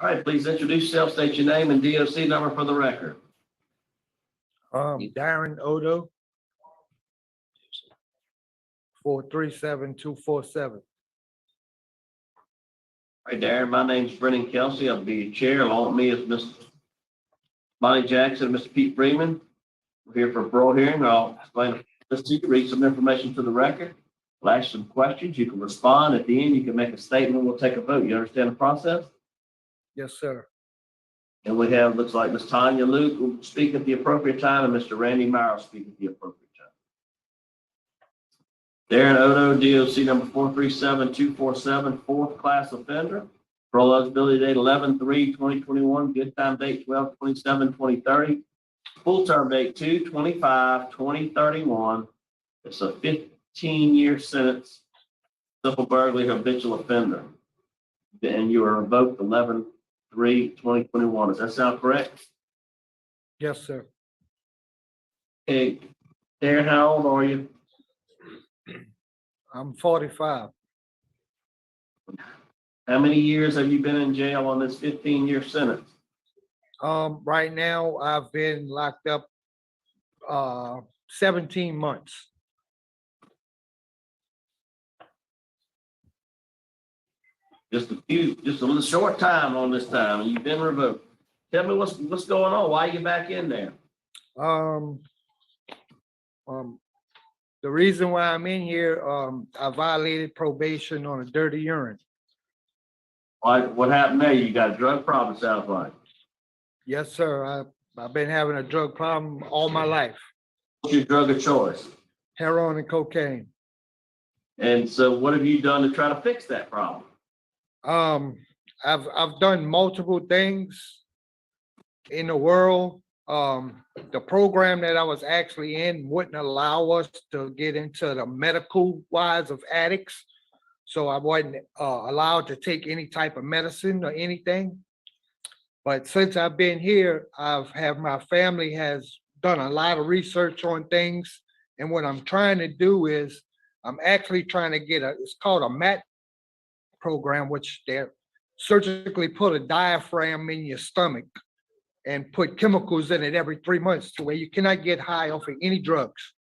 All right, please introduce yourself, state your name and DOC number for the record. Darren Otto, 437-247. All right, Darren, my name's Brennan Kelsey. I'll be your chair. Along with me is Ms. Bonnie Jackson and Mr. Pete Freeman. We're here for a parole hearing. I'll explain this to you, read some information to the record. I'll ask some questions. You can respond. At the end, you can make a statement. We'll take a vote. You understand the process? Yes, sir. And we have, looks like Ms. Tanya Luke will speak at the appropriate time and Mr. Randy Meyer will speak at the appropriate time. Darren Otto, DOC number 437247, fourth class offender. Parole eligibility date 11/3/2021, good time date 12/27/2030. Full term date 2/25/2031. It's a 15-year sentence, simple burglary, habitual offender. And you are revoked 11/3/2021. Does that sound correct? Yes, sir. Hey, Darren, how old are you? I'm 45. How many years have you been in jail on this 15-year sentence? Right now I've been locked up 17 months. Just a little short time on this time, and you've been revoked. Tell me what's going on. Why are you back in there? The reason why I'm in here, I violated probation on a dirty urine. Why? What happened there? You got a drug problem, sounds like. Yes, sir. I've been having a drug problem all my life. What's your drug of choice? Heroin and cocaine. And so what have you done to try to fix that problem? I've done multiple things in the world. The program that I was actually in wouldn't allow us to get into the medical wise of addicts. So I wasn't allowed to take any type of medicine or anything. But since I've been here, my family has done a lot of research on things. And what I'm trying to do is I'm actually trying to get it's called a MAT program, which they surgically put a diaphragm in your stomach and put chemicals in it every 3 months to where you cannot get high off of any drugs.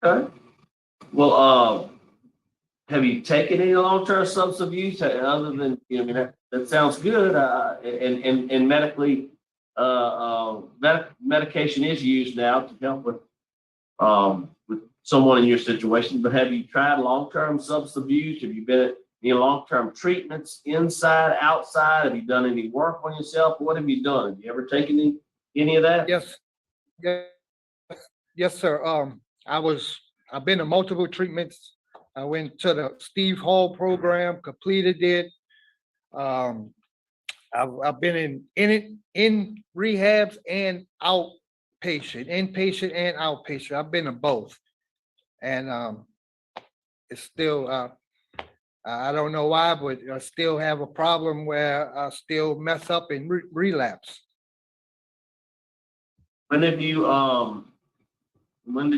Okay. Well, have you taken any long-term substance abuse other than, I mean, that sounds good. And medically, medication is used now to help with someone in your situation. But have you tried long-term substance abuse? Have you been at any long-term treatments inside, outside? Have you done any work on yourself? What have you done? Have you ever taken any of that? Yes, yes, sir. I've been to multiple treatments. I went to the Steve Hall program, completed it. I've been in rehabs and inpatient and outpatient. I've been to both, and it's still I don't know why, but I still have a problem where I still mess up and relapse. When did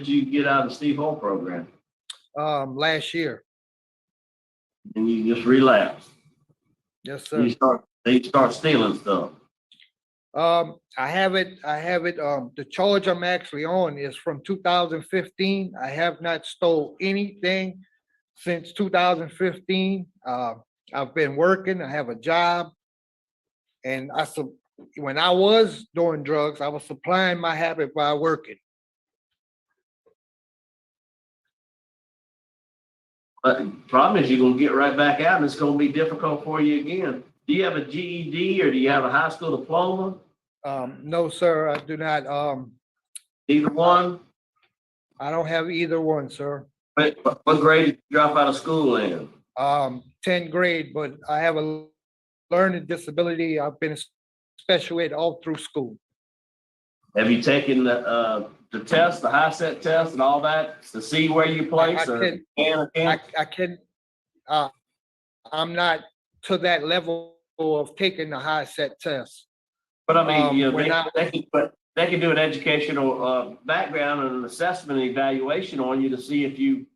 you get out of the Steve Hall program? Last year. And you just relapsed. Yes, sir. You start stealing stuff. I have it. The charge I'm actually on is from 2015. I have not stole anything since 2015. I've been working. I have a job, and when I was doing drugs, I was supplying my habit by working. But the problem is you're going to get right back out and it's going to be difficult for you again. Do you have a GED or do you have a high school diploma? No, sir, I do not. Either one? I don't have either one, sir. What grade did you drop out of school in? 10th grade, but I have a learning disability. I've been special ed all through school. Have you taken the test, the high set test and all that to see where you place? I'm not to that level of taking the high set test. But I mean, they can do an educational background and an assessment and evaluation on you to see if you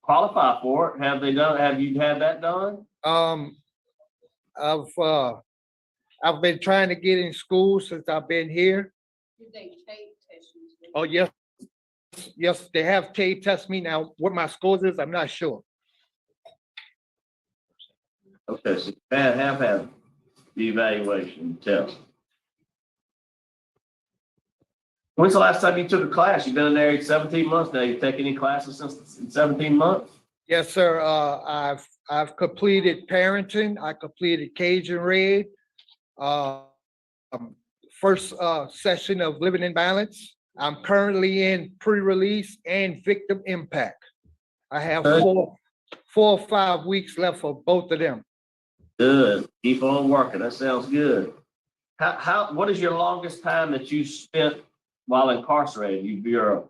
qualify for it. Have you had that done? I've been trying to get in school since I've been here. Did they tape test you? Oh, yes. Yes, they have tape test me now. What my scores is, I'm not sure. Okay, so you have had the evaluation test. When's the last time you took a class? You've been in there 17 months now. You take any classes since 17 months? Yes, sir. I've completed parenting. I completed Cajun Red. Um, First session of Living in Balance. I'm currently in pre-release and victim impact. I have Okay. 4 or 5 weeks left for both of them. Good. Keep on working. That sounds good. What is your longest time that you spent while incarcerated? You're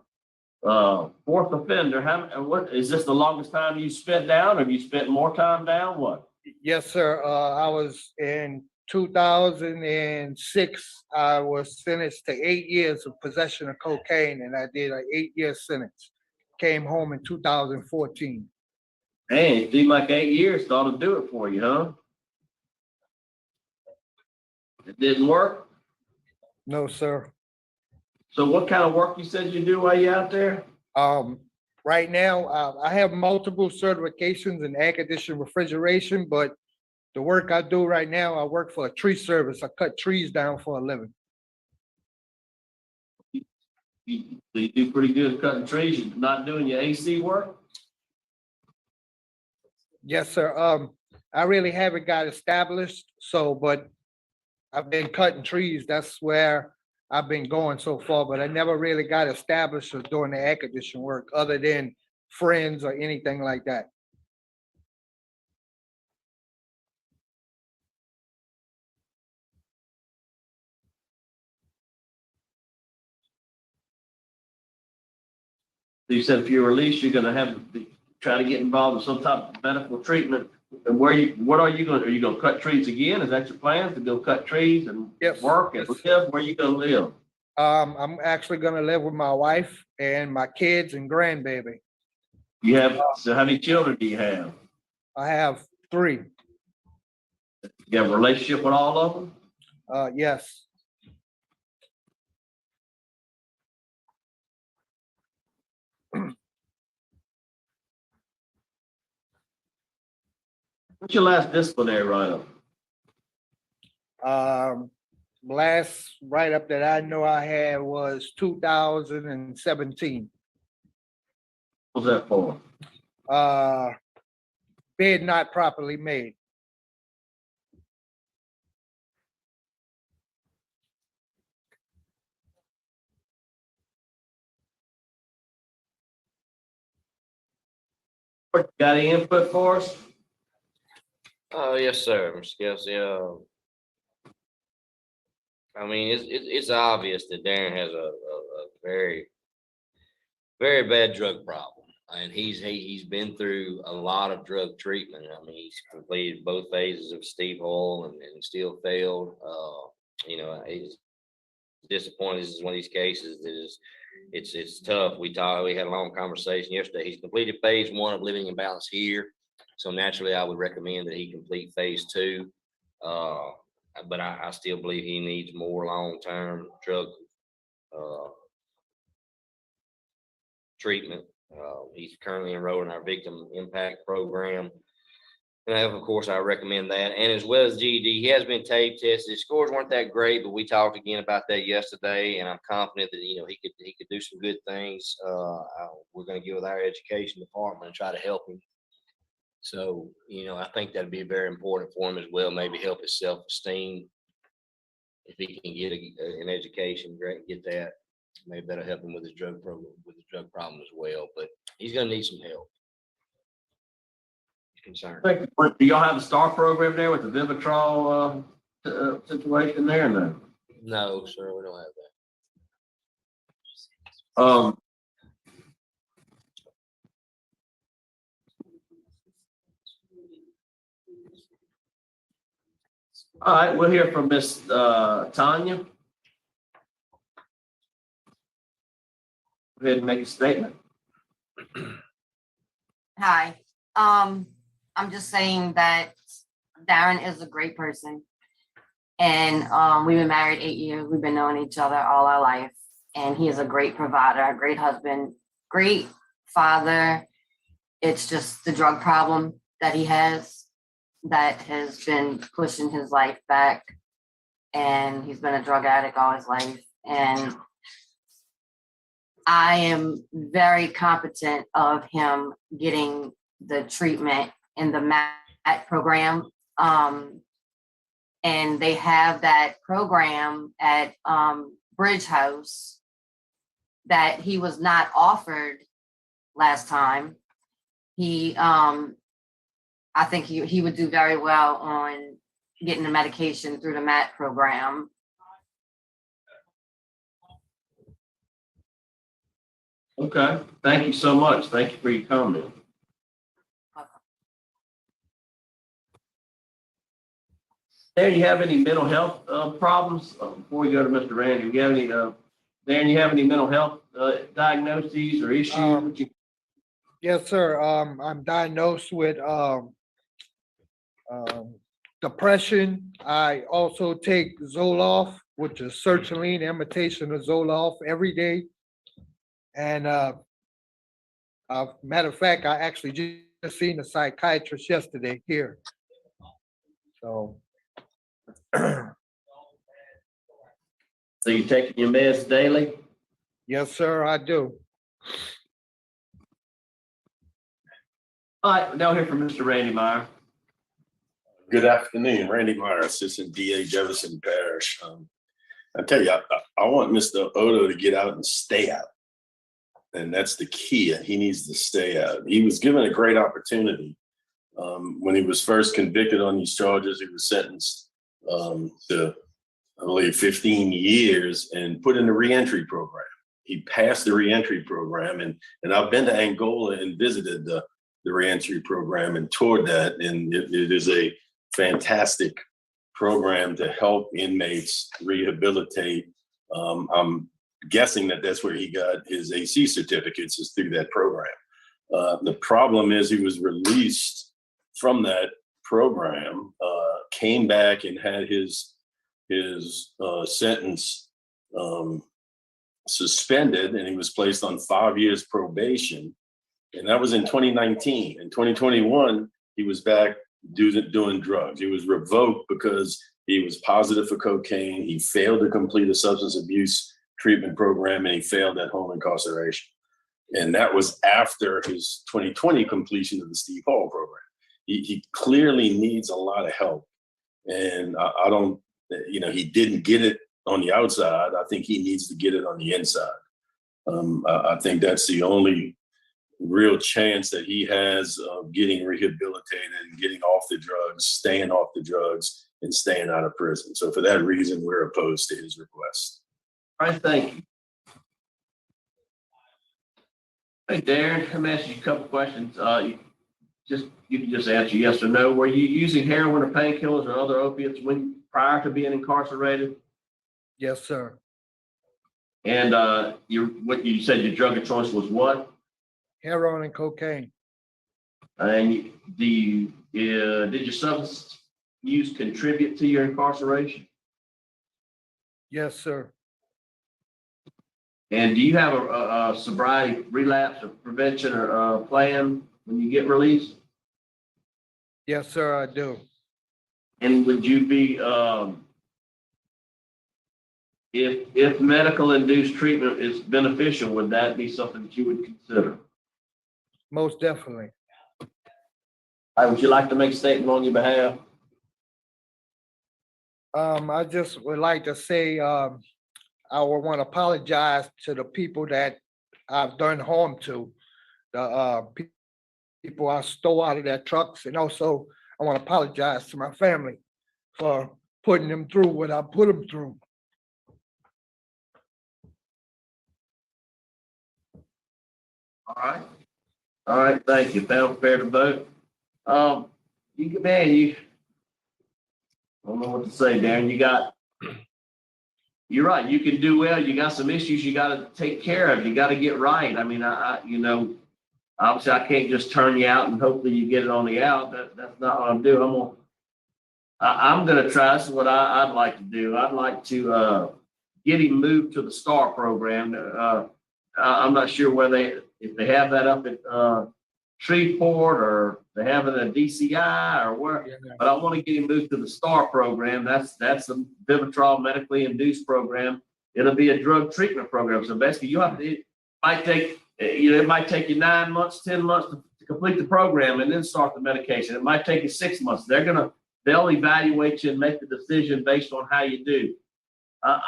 a fourth offender. What is this the longest time you spent down? Have you spent more time down? What? Yes, sir. I was in 2006. I was sentenced to 8 years of possession of cocaine, and I did an 8-year sentence. Came home in 2014. Man, it seemed like 8 years ought to do it for you, huh? It didn't work. No, sir. So what kind of work you said you do while you out there? Right now, I have multiple certifications in air conditioning refrigeration, but the work I do right now, I work for a tree service. I cut trees down for a living. You do pretty good at cutting trees. You're not doing your AC work? Yes, sir. I really haven't got established, but I've been cutting trees. That's where I've been going so far, but I never really got established or doing the air conditioning work other than friends or anything like that. So you said if you're released, you're gonna have to try to get involved in some type of medical treatment. And what are you going? Are you gonna cut trees again? Is that your plan to go cut trees and Yes. work and live? Where you gonna live? I'm actually gonna live with my wife and my kids and grandbaby. So how many children do you have? I have 3. You have a relationship with all of them? Yes. What's your last disciplinary write-up? Last write-up that I know I had was 2017. What's that for? Bed not properly made. Got any input for us? Yes, sir, Mr. Kelsey. I mean, it's obvious that Darren has a very, very bad drug problem, and he's been through a lot of drug treatment. I mean, he's completed both phases of Steve Hall and still failed. He's disappointed. This is one of these cases that is, it's tough. We had a long conversation yesterday. He's completed phase 1 of Living in Balance here. So naturally, I would recommend that he complete phase 2. But I still believe he needs more long-term drug treatment. He's currently enrolled in our victim impact program. And of course, I recommend that. And as well as GED, he has been tape tested. His scores weren't that great, but we talked again about that yesterday. And I'm confident that he could do some good things. We're going to get with our education department and try to help him. So, I think that'd be very important for him as well. Maybe help his self-esteem. If he can get an education, great, get that. Maybe that'll help him with his drug problem as well. But he's going to need some help. He's concerned. Do y'all have a STAR program there with the Vivitrol situation there? No. No, sir, we don't have that. All right, we'll hear from Miss Tanya. Go ahead and make a statement. Hi. I'm just saying that Darren is a great person. And we've been married 8 years. We've been knowing each other all our life. And he is a great provider, a great husband, great father. It's just the drug problem that he has that has been pushing his life back. And he's been a drug addict all his life. And I am very competent of him getting the treatment in the MAT program. And they have that program at Bridge House that he was not offered last time. I think he would do very well on getting the medication through the MAT program. Okay, thank you so much. Thank you for your comment. Darren, you have any mental health problems? Before we go to Mr. Randy, you have any, Darren, you have any mental health diagnoses or issues? Yes, sir. I'm diagnosed with depression. I also take Zoloft, which is sertraline, imitation of Zoloft, every day. And matter of fact, I actually just seen a psychiatrist yesterday here. So So you taking your meds daily? yes, sir, I do. All right, now here from Mr. Randy Meyer. Good afternoon, Randy Meyer, Assistant DA, Jefferson Parish. I tell you, I want Mr. Otto to get out and stay out. And that's the key. He needs to stay out. He was given a great opportunity. When he was first convicted on these charges, he was sentenced to, I believe, 15 years and put in the reentry program. He passed the reentry program, and I've been to Angola and visited the reentry program and toured that, and it is a fantastic program to help inmates rehabilitate. I'm guessing that that's where he got his AC certificates, is through that program. The problem is he was released from that program, came back and had his sentence suspended, and he was placed on 5 years probation. And that was in 2019. In 2021, he was back doing drugs. He was revoked because he was positive for cocaine. He failed to complete a substance abuse treatment program, and he failed at home incarceration. And that was after his 2020 completion of the Steve Hall program. He clearly needs a lot of help. And I don't, he didn't get it on the outside. I think he needs to get it on the inside. I think that's the only real chance that he has of getting rehabilitated and getting off the drugs, staying off the drugs, and staying out of prison. So for that reason, we're opposed to his request. All right, thank you. Hey, Darren, I'm asking you a couple questions. You can just answer yes or no. Were you using heroin or painkillers or other opiates prior to being incarcerated? Yes, sir. And what you said your drug of choice was what? Heroin and cocaine. And did your substance use contribute to your incarceration? Yes, sir. And do you have a sobriety relapse or prevention or plan when you get released? Yes, sir, I do. And would you be, if medical induced treatment is beneficial, would that be something that you would consider? Most definitely. Would you like to make a statement on your behalf? I just would like to say, I would want to apologize to the people that I've done harm to, the people I stole out of their trucks, and also I want to apologize to my family for putting them through what I put them through. All right, thank you. Panel prepared to vote. I don't know what to say, Darren. You're right. You can do well. You got some issues you got to take care of. You got to get right. I mean, I Obviously, I can't just turn you out and hopefully you get it on the out. That's not what I'm doing. I'm gonna try, this is what I'd like to do. I'd like to, get him moved to the STAR program. I'm not sure if they have that up at, Shreveport or they have it at DCI or where, but I want to get him moved to the STAR program. That's a Vivitrol medically induced program. It'll be a drug treatment program. So basically it might take you 9 months, 10 months to complete the program and then start the medication. It might take you 6 months. They'll evaluate you and make the decision based on how you do. I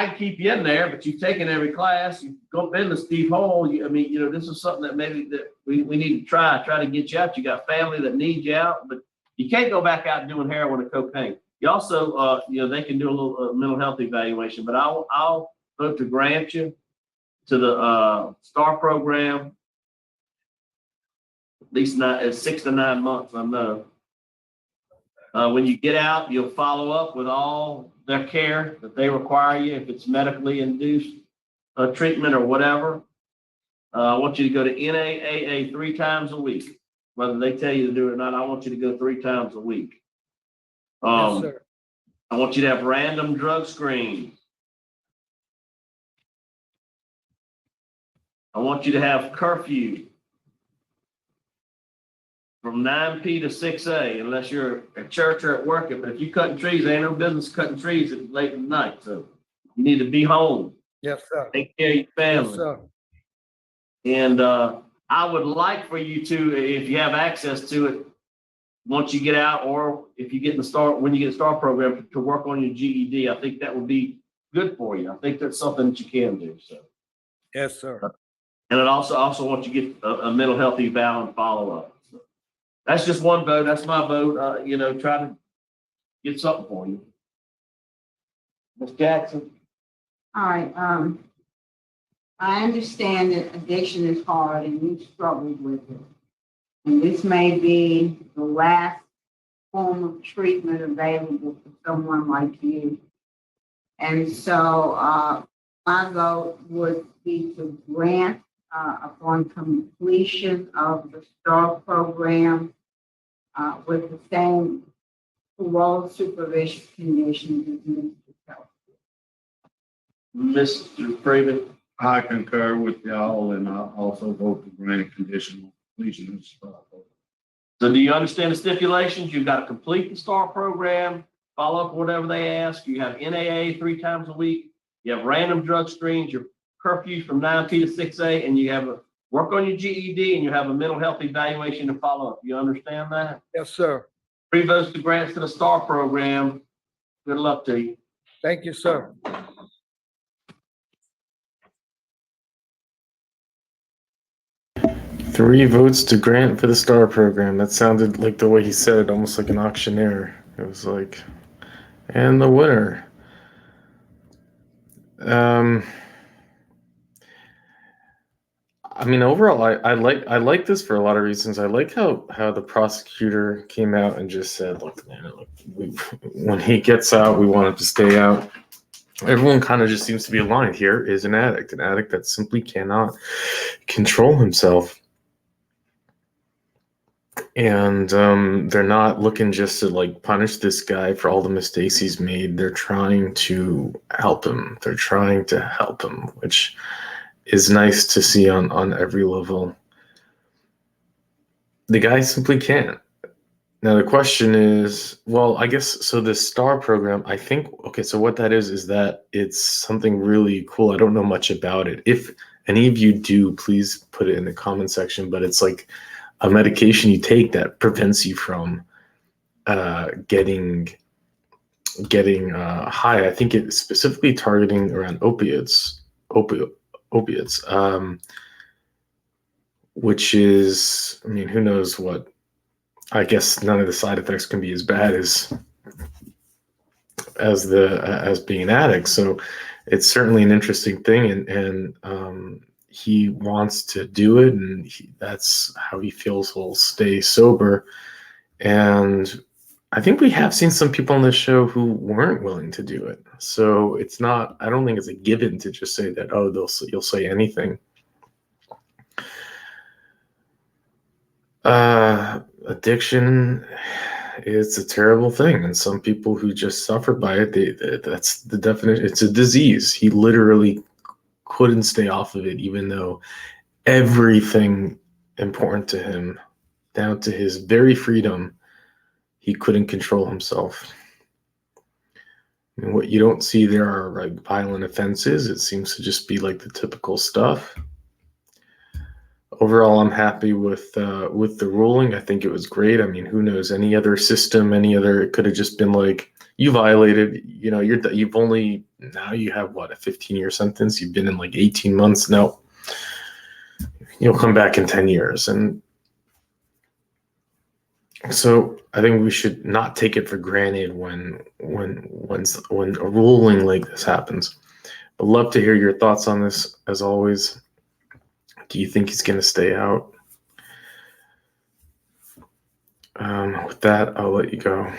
can keep you in there, but you've taken every class, you've been to Steve Hall. This is something that maybe that we need to try to get you out. You got family that needs you out, but you can't go back out doing heroin and cocaine. You also, they can do a little mental health evaluation, but I'll vote to grant you to the STAR program. At least 6 to 9 months, I know. When you get out, you'll follow up with all their care that they require you, if it's medically induced treatment or whatever. I want you to go to NAAA 3 times a week. Whether they tell you to do it or not, I want you to go 3 times a week. Yes, sir. I want you to have random drug screens. I want you to have curfew from 9 p to 6 a, unless you're at church or at work. But if you're cutting trees, there ain't no business cutting trees at late at night. So you need to be home. Yes, sir. Take care of your family. Yes, sir. And I would like for you to, if you have access to it, once you get out, or if you get when you get the STAR program, to work on your GED. I think that would be good for you. I think that's something that you can do. So. Yes, sir. And it also want you to get a mental health eval and follow up. So that's just one vote. That's my vote. Try to get something for you. Ms. Jackson. All right, I understand that addiction is hard and you struggled with it. And this may be the last form of treatment available for someone like you. And so, my vote would be to grant, upon completion of the STAR program, with the same parole supervision conditions as Mr. Kelsey. Mr. Freeman. I concur with y'all, and I also vote for granting conditional completion of the STAR program. So do you understand the stipulations? You've got to complete the STAR program, follow up whatever they ask. You have NAA 3 times a week. You have random drug screens, your curfews from 9 p to 6 a, and you have work on your GED, and you have a mental health evaluation to follow up. You understand that? Yes, sir. 3 votes to grant to the STAR program. Good luck to you. Thank you, sir. 3 votes to grant for the STAR program. That sounded like the way he said it, almost like an auctioneer. It was like, and the winner. Overall, I like this for a lot of reasons. I like how the prosecutor came out and just said, look, man, when he gets out, we want him to stay out. Everyone kind of just seems to be aligned. Here is an addict that simply cannot control himself. And they're not looking just to punish this guy for all the mistakes he's made. They're trying to help him. Which is nice to see on every level. The guy simply can't. Now the question is, well, I guess so. This STAR program, I think, okay, so what that is that it's something really cool. I don't know much about it. If any of you do, please put it in the comment section. But it's like a medication you take that prevents you from getting high. I think it's specifically targeting around opiates, which is, who knows what. I guess none of the side effects can be as bad as being an addict. So it's certainly an interesting thing, and he wants to do it, and that's how he feels he'll stay sober. And I think we have seen some people on this show who weren't willing to do it. So it's not, I don't think it's a given to just say that, oh, you'll say anything. Addiction, it's a terrible thing, and some people who just suffer by it, that's the definition. It's a disease. He literally couldn't stay off of it, even though everything important to him, down to his very freedom, he couldn't control himself. And what you don't see there are like violent offenses. It seems to just be like the typical stuff. Overall, I'm happy with the ruling. I think it was great. I mean, who knows? Any other system, it could have just been like, you violated. You know, you've only, now you have what, a 15-year sentence. You've been in like 18 months. No, you'll come back in 10 years. And so I think we should not take it for granted when a ruling like this happens. I'd love to hear your thoughts on this, as always. Do you think he's going to stay out? With that, I'll let you go.